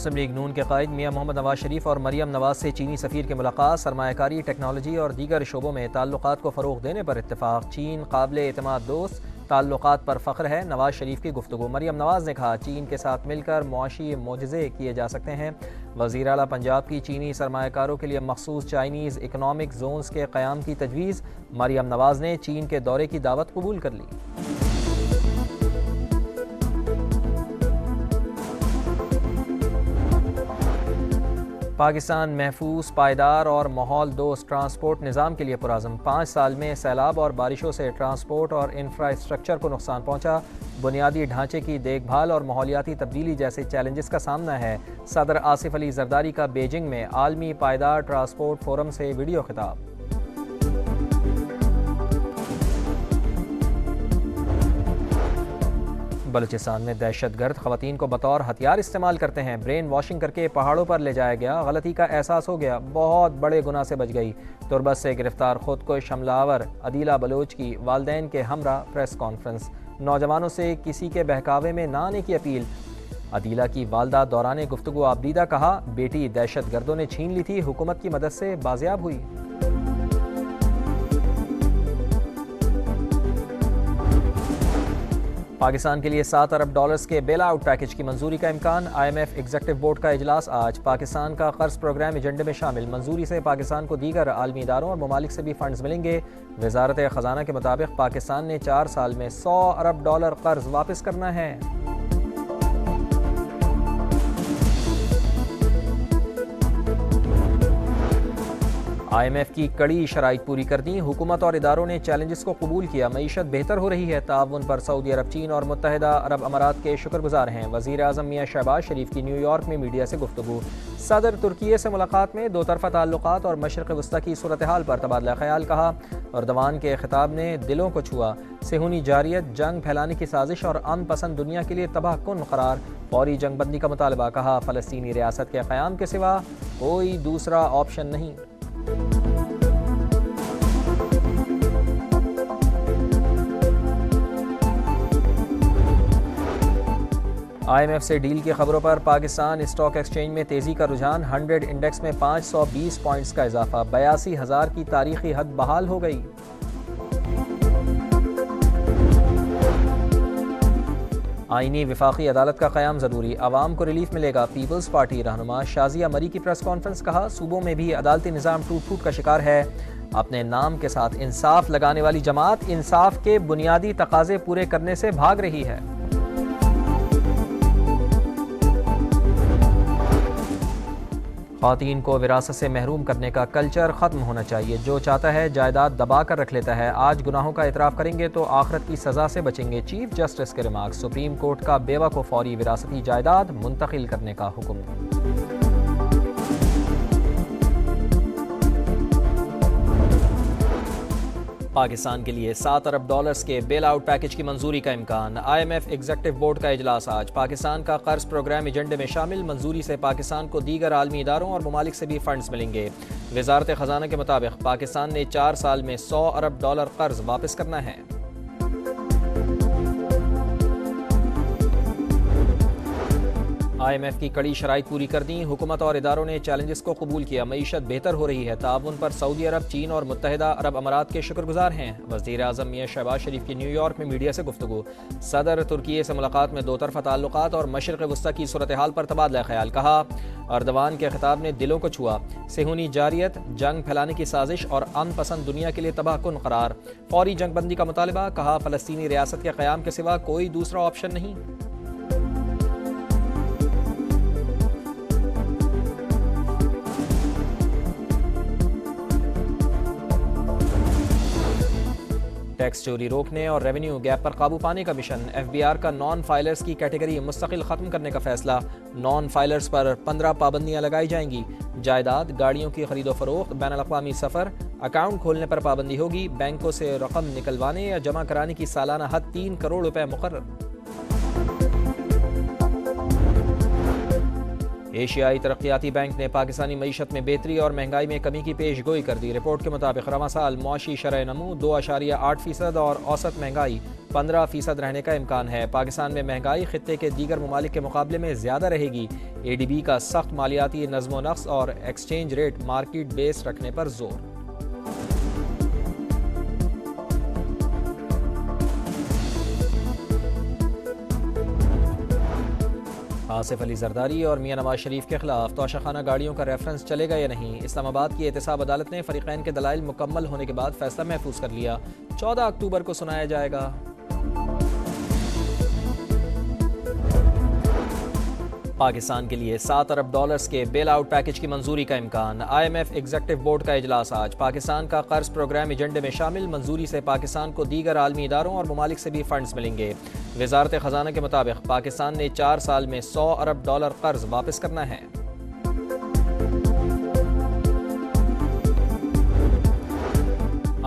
مسلم league نون کے قائد میاں محمد نواز شریف اور مریم نواز سے چینی سفیر کی ملاقات، سرمایہ کاری، ٹیکنالوجی اور دیگر شعبوں میں تعلقات کو فروغ دینے پر اتفاق۔ چین قابل اعتماد دوست، تعلقات پر فخر ہے، نواز شریف کی گفتگو۔ مریم نواز نے کہا چین کے ساتھ مل کر معاشی معجزے کیے جا سکتے ہیں۔ وزیر اعلیٰ پنجاب کی چینی سرمایہ کاروں کے لیے مخصوص چائنیز اکنامک زونز کے قیام کی تجویز۔ مریم نواز نے چین کے دورے کی دعوت قبول کر لی۔ پاکستان محفوظ، پائیدار اور ماحول دوست ٹرانسپورٹ نظام کے لیے پرعزم۔ 5 سال میں سیلاب اور بارشوں سے ٹرانسپورٹ اور انفراسٹرکچر کو نقصان پہنچا۔ بنیادی ڈھانچے کی دیکھ بھال اور ماحولیاتی تبدیلی جیسے چیلنجز کا سامنا ہے۔ صدر آصف علی زرداری کا بیجنگ میں عالمی پائیدار ٹرانسپورٹ فورم سے ویڈیو خطاب۔ بلوچستان میں دہشت گرد خواتین کو بطور ہتھیار استعمال کرتے ہیں۔ برین واشنگ کر کے پہاڑوں پر لے جایا گیا، غلطی کا احساس ہو گیا، بہت بڑے گناہ سے بچ گئی۔ تربت سے گرفتار خود کو حملہ آور عدیلہ بلوچ کی والدین کے ہمراہ پریس کانفرنس۔ نوجوانوں سے کسی کے بہکاوے میں نہ آنے کی اپیل۔ عدیلہ کی والدہ دوران گفتگو آبدیدہ کہا بیٹی دہشت گردوں نے چھین لی تھی، حکومت کی مدد سے بازیاب ہوئی۔ پاکستان کے لیے $7 ارب کے بیل آؤٹ پیکج کی منظوری کا امکان۔ IMF ایگزیکٹو بورڈ کا اجلاس آج۔ پاکستان کا قرض پروگرام ایجنڈے میں شامل۔ منظوری سے پاکستان کو دیگر عالمی اداروں اور ممالک سے بھی فنڈز ملیں گے۔ وزارت خزانہ کے مطابق پاکستان نے 4 سال میں $100 ارب قرض واپس کرنا ہے۔ IMF کی کڑی شرائط پوری کر دیں، حکومت اور اداروں نے چیلنجز کو قبول کیا۔ معیشت بہتر ہو رہی ہے، تعاون پر سعودی عرب، چین اور متحدہ عرب امارات کے شکر گزار ہیں۔ وزیر اعظم میاں شہباز شریف کی نیو یارک میں میڈیا سے گفتگو۔ صدر ترکیے سے ملاقات میں دو طرفہ تعلقات اور مشرق وسطی کی صورتحال پر تبادلہ خیال کہا۔ اردوان کے خطاب نے دلوں کو چھوا۔ صہیونی جارحیت، جنگ پھیلانے کی سازش اور امن پسند دنیا کے لیے تباہ کن قرار۔ فوری جنگ بندی کا مطالبہ، کہا فلسطینی ریاست کے قیام کے سوا کوئی دوسرا آپشن نہیں۔ IMF سے ڈیل کی خبروں پر پاکستان اسٹاک ایکسچینج میں تیزی کا رجحان۔ 100 انڈیکس میں 520 پوائنٹس کا اضافہ، 82,000 کی تاریخی حد بحال ہو گئی۔ آئینی وفاقی عدالت کا قیام ضروری، عوام کو ریلیف ملے گا۔ پیپلز پارٹی رہنما شازیہ مری کی پریس کانفرنس، کہا صوبوں میں بھی عدالتی نظام ٹوٹ پھوٹ کا شکار ہے۔ اپنے نام کے ساتھ انصاف لگانے والی جماعت انصاف کے بنیادی تقاضے پورے کرنے سے بھاگ رہی ہے۔ خواتین کو وراثت سے محروم کرنے کا کلچر ختم ہونا چاہیے۔ جو چاہتا ہے جائیداد دبا کر رکھ لیتا ہے۔ آج گناہوں کا اعتراف کریں گے تو آخرت کی سزا سے بچیں گے۔ چیف جسٹس کے ریمارکس۔ سپریم کورٹ کا بیوہ کو فوری وراثتی جائیداد منتقل کرنے کا حکم۔ پاکستان کے لیے $7 ارب کے بیل آؤٹ پیکج کی منظوری کا امکان۔ IMF ایگزیکٹو بورڈ کا اجلاس آج۔ پاکستان کا قرض پروگرام ایجنڈے میں شامل۔ منظوری سے پاکستان کو دیگر عالمی اداروں اور ممالک سے بھی فنڈز ملیں گے۔ وزارت خزانہ کے مطابق پاکستان نے 4 سال میں $100 ارب قرض واپس کرنا ہے۔ IMF کی کڑی شرائط پوری کر دیں، حکومت اور اداروں نے چیلنجز کو قبول کیا۔ معیشت بہتر ہو رہی ہے، تعاون پر سعودی عرب، چین اور متحدہ عرب امارات کے شکر گزار ہیں۔ وزیر اعظم میاں شہباز شریف کی نیو یارک میں میڈیا سے گفتگو۔ صدر ترکیے سے ملاقات میں دو طرفہ تعلقات اور مشرق وسطی کی صورتحال پر تبادلہ خیال، کہا اردوان کے خطاب نے دلوں کو چھوا۔ صہیونی جارحیت، جنگ پھیلانے کی سازش اور امن پسند دنیا کے لیے تباہ کن قرار۔ فوری جنگ بندی کا مطالبہ، کہا فلسطینی ریاست کے قیام کے سوا کوئی دوسرا آپشن نہیں۔ ٹیکس چوری روکنے اور ریونیو گیپ پر قابو پانے کا مشن۔ FBR کا نان فائلرز کی کیٹیگری مستقل ختم کرنے کا فیصلہ۔ نان فائلرز پر 15 پابندیاں لگائی جائیں گی۔ جائیداد، گاڑیوں کی خرید و فروخت، بین الاقوامی سفر، اکاؤنٹ کھولنے پر پابندی ہوگی۔ بینکوں سے رقم نکلوانے یا جمع کرانے کی سالانہ حد 3 کروڑ روپے مقرر۔ ایشیائی ترقیاتی بینک نے پاکستانی معیشت میں بہتری اور مہنگائی میں کمی کی پیش گوئی کر دی۔ رپورٹ کے مطابق رواں سال معاشی شرح نمو 2.8% اور اوسط مہنگائی 15% رہنے کا امکان ہے۔ پاکستان میں مہنگائی خطے کے دیگر ممالک کے مقابلے میں زیادہ رہے گی۔ اے ڈی بی کا سخت مالیاتی نظم و نسق اور ایکسچینج ریٹ مارکیٹ بیس رکھنے پر زور۔ آصف علی زرداری اور میاں نواز شریف کے خلاف توشیخانہ گاڑیوں کا ریفرنس چلے گا یا نہیں؟ اسلام آباد کی احتساب عدالت نے فریقین کے دلائل مکمل ہونے کے بعد فیصلہ محفوظ کر لیا۔ 14 اکتوبر کو سنایا جائے گا۔ پاکستان کے لیے $7 ارب کے بیل آؤٹ پیکج کی منظوری کا امکان۔ IMF ایگزیکٹو بورڈ کا اجلاس آج۔ پاکستان کا قرض پروگرام ایجنڈے میں شامل۔ منظوری سے پاکستان کو دیگر عالمی اداروں اور ممالک سے بھی فنڈز ملیں گے۔ وزارت خزانہ کے مطابق پاکستان نے 4 سال میں $100 ارب قرض واپس کرنا ہے۔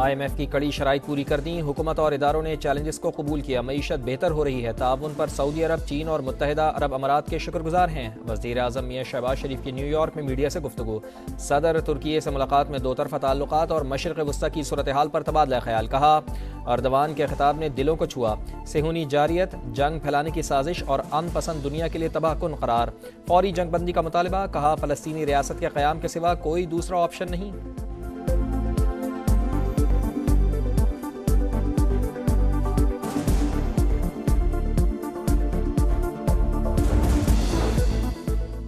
IMF کی کڑی شرائط پوری کر دیں۔ حکومت اور اداروں نے چیلنجز کو قبول کیا۔ معیشت بہتر ہو رہی ہے۔ تعاون پر سعودی عرب، چین اور متحدہ عرب امارات کے شکر گزار ہیں۔ وزیر اعظم میاں شہباز شریف کی نیو یارک میں میڈیا سے گفتگو۔ صدر ترکی سے ملاقات میں دو طرفہ تعلقات اور مشرق وسطی کی صورتحال پر تبادلہ خیال۔ کہا اردوان کے خطاب نے دلوں کو چھوا۔ صہیونی جارحیت، جنگ پھیلانے کی سازش اور امن پسند دنیا کے لیے تباہ کن قرار۔ فوری جنگ بندی کا مطالبہ۔ کہا فلسطینی ریاست کے قیام کے سوا کوئی دوسرا آپشن نہیں۔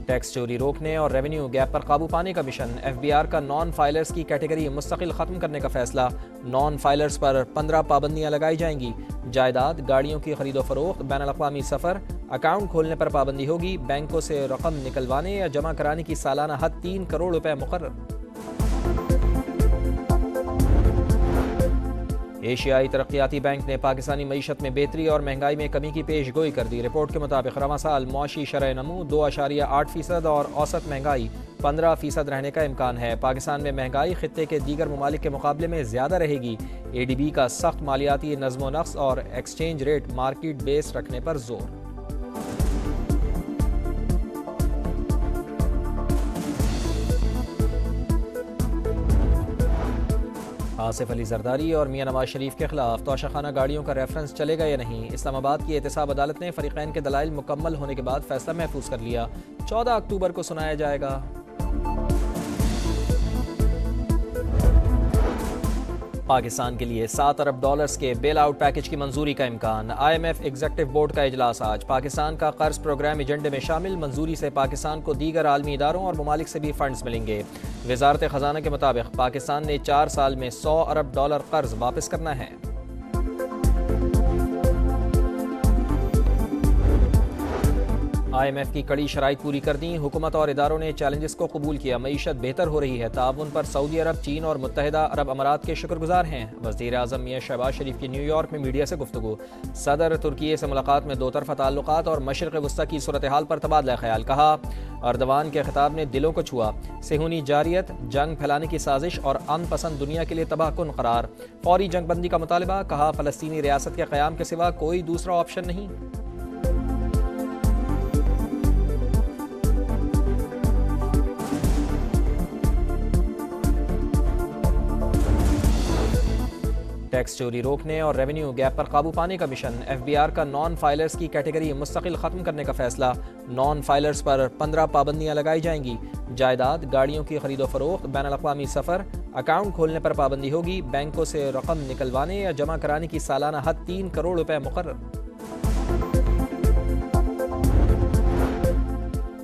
ٹیکس چوری روکنے اور ریونیو گیپ پر قابو پانے کا مشن۔ FBR کا نان فائلرز کی کیٹیگری مستقل ختم کرنے کا فیصلہ۔ نان فائلرز پر 15 پابندیاں لگائی جائیں گی۔ جائیداد، گاڑیوں کی خرید و فروخت، بین الاقوامی سفر، اکاؤنٹ کھولنے پر پابندی ہوگی۔ بینکوں سے رقم نکلوانے یا جمع کرانے کی سالانہ حد 3 کروڑ روپے مقرر۔ ایشیائی ترقیاتی بینک نے پاکستانی معیشت میں بہتری اور مہنگائی میں کمی کی پیش گوئی کر دی۔ رپورٹ کے مطابق رواں سال معاشی شرح نمو 2.8% اور اوسط مہنگائی 15% رہنے کا امکان ہے۔ پاکستان میں مہنگائی خطے کے دیگر ممالک کے مقابلے میں زیادہ رہے گی۔ ADB کا سخت مالیاتی نظم و نسق اور ایکسچینج ریٹ مارکیٹ بیس رکھنے پر زور۔ آصف علی زرداری اور میاں نواز شریف کے خلاف توشیخانہ گاڑیوں کا ریفرنس چلے گا یا نہیں؟ اسلام آباد کی احتساب عدالت نے فریقین کے دلائل مکمل ہونے کے بعد فیصلہ محفوظ کر لیا۔ 14 اکتوبر کو سنایا جائے گا۔ پاکستان کے لیے $7 ارب کے بیل آؤٹ پیکج کی منظوری کا امکان۔ IMF ایگزیکٹو بورڈ کا اجلاس آج۔ پاکستان کا قرض پروگرام ایجنڈے میں شامل۔ منظوری سے پاکستان کو دیگر عالمی اداروں اور ممالک سے بھی فنڈز ملیں گے۔ وزارت خزانہ کے مطابق پاکستان نے 4 سال میں $100 ارب قرض واپس کرنا ہے۔ IMF کی کڑی شرائط پوری کر دیں۔ حکومت اور اداروں نے چیلنجز کو قبول کیا۔ معیشت بہتر ہو رہی ہے۔ تعاون پر سعودی عرب، چین اور متحدہ عرب امارات کے شکر گزار ہیں۔ وزیر اعظم میاں شہباز شریف کی نیو یارک میں میڈیا سے گفتگو۔ صدر ترکی سے ملاقات میں دو طرفہ تعلقات اور مشرق وسطی کی صورتحال پر تبادلہ خیال۔ کہا اردوان کے خطاب نے دلوں کو چھوا۔ صہیونی جارحیت، جنگ پھیلانے کی سازش اور امن پسند دنیا کے لیے تباہ کن قرار۔ فوری جنگ بندی کا مطالبہ۔ کہا فلسطینی ریاست کے قیام کے سوا کوئی دوسرا آپشن نہیں۔ ٹیکس چوری روکنے اور ریونیو گیپ پر قابو پانے کا مشن۔ FBR کا نان فائلرز کی کیٹیگری مستقل ختم کرنے کا فیصلہ۔ نان فائلرز پر 15 پابندیاں لگائی جائیں گی۔ جائیداد، گاڑیوں کی خرید و فروخت، بین الاقوامی سفر، اکاؤنٹ کھولنے پر پابندی ہوگی۔ بینکوں سے رقم نکلوانے یا جمع کرانے کی سالانہ حد 3 کروڑ روپے مقرر۔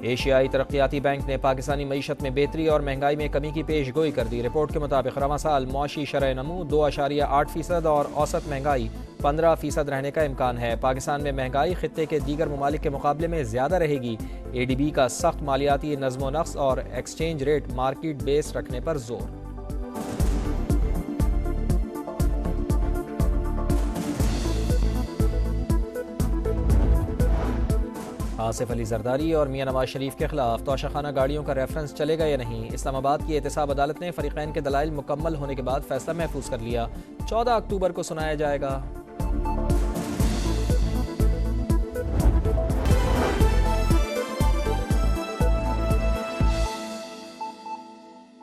ایشیائی ترقیاتی بینک نے پاکستانی معیشت میں بہتری اور مہنگائی میں کمی کی پیش گوئی کر دی۔ رپورٹ کے مطابق رواں سال معاشی شرح نمو 2.8% اور اوسط مہنگائی 15% رہنے کا امکان ہے۔ پاکستان میں مہنگائی خطے کے دیگر ممالک کے مقابلے میں زیادہ رہے گی۔ ADB کا سخت مالیاتی نظم و نسق اور ایکسچینج ریٹ مارکیٹ بیس رکھنے پر زور۔ آصف علی زرداری اور میاں نواز شریف کے خلاف توشیخانہ گاڑیوں کا ریفرنس چلے گا یا نہیں؟ اسلام آباد کی احتساب عدالت نے فریقین کے دلائل مکمل ہونے کے بعد فیصلہ محفوظ کر لیا۔ 14 اکتوبر کو سنایا جائے گا۔